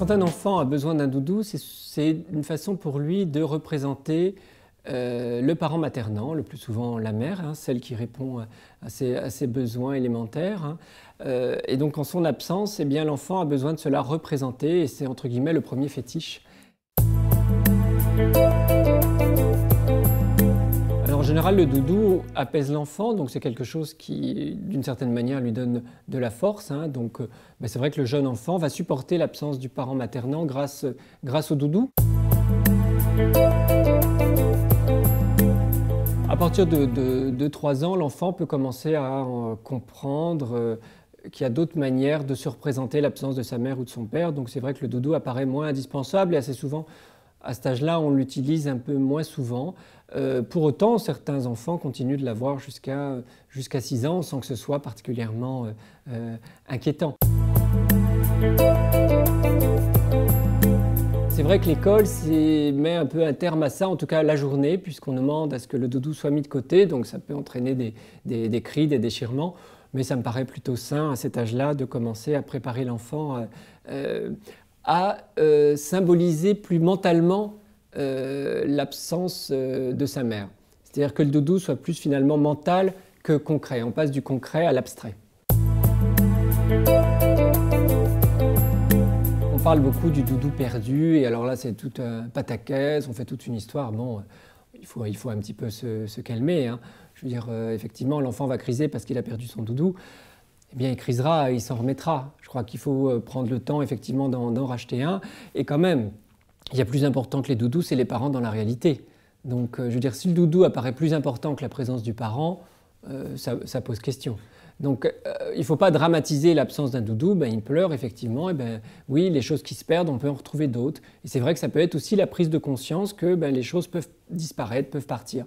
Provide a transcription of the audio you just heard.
Quand un enfant a besoin d'un doudou, c'est une façon pour lui de représenter le parent maternant, le plus souvent la mère, celle qui répond à ses besoins élémentaires. Et donc en son absence, eh bien, l'enfant a besoin de cela représenter et c'est entre guillemets le premier fétiche. Alors, en général, le doudou apaise l'enfant, donc c'est quelque chose qui, d'une certaine manière, lui donne de la force. Donc c'est vrai que le jeune enfant va supporter l'absence du parent maternant grâce au doudou. À partir de 3 ans, l'enfant peut commencer à comprendre qu'il y a d'autres manières de se représenter l'absence de sa mère ou de son père. Donc c'est vrai que le doudou apparaît moins indispensable et assez souvent, à cet âge-là, on l'utilise un peu moins souvent. Pour autant, certains enfants continuent de l'avoir jusqu'à 6 ans sans que ce soit particulièrement inquiétant. C'est vrai que l'école met un peu un terme à ça, en tout cas la journée, puisqu'on demande à ce que le doudou soit mis de côté, donc ça peut entraîner des cris, des déchirements, mais ça me paraît plutôt sain à cet âge-là de commencer à préparer l'enfant à symboliser plus mentalement l'absence de sa mère. C'est-à-dire que le doudou soit plus finalement mental que concret. On passe du concret à l'abstrait. On parle beaucoup du doudou perdu, et alors là c'est tout un pataquès, on fait toute une histoire. Bon, il faut un petit peu se calmer. Je veux dire, effectivement, l'enfant va criser parce qu'il a perdu son doudou. Eh bien, il crisera, il s'en remettra. Je crois qu'il faut prendre le temps, effectivement, d'en racheter un. Et quand même, il y a plus important que les doudous, c'est les parents dans la réalité. Donc, je veux dire, si le doudou apparaît plus important que la présence du parent, ça pose question. Donc, il ne faut pas dramatiser l'absence d'un doudou. Il pleure, effectivement. Et oui, les choses qui se perdent, on peut en retrouver d'autres. Et c'est vrai que ça peut être aussi la prise de conscience que les choses peuvent disparaître, peuvent partir.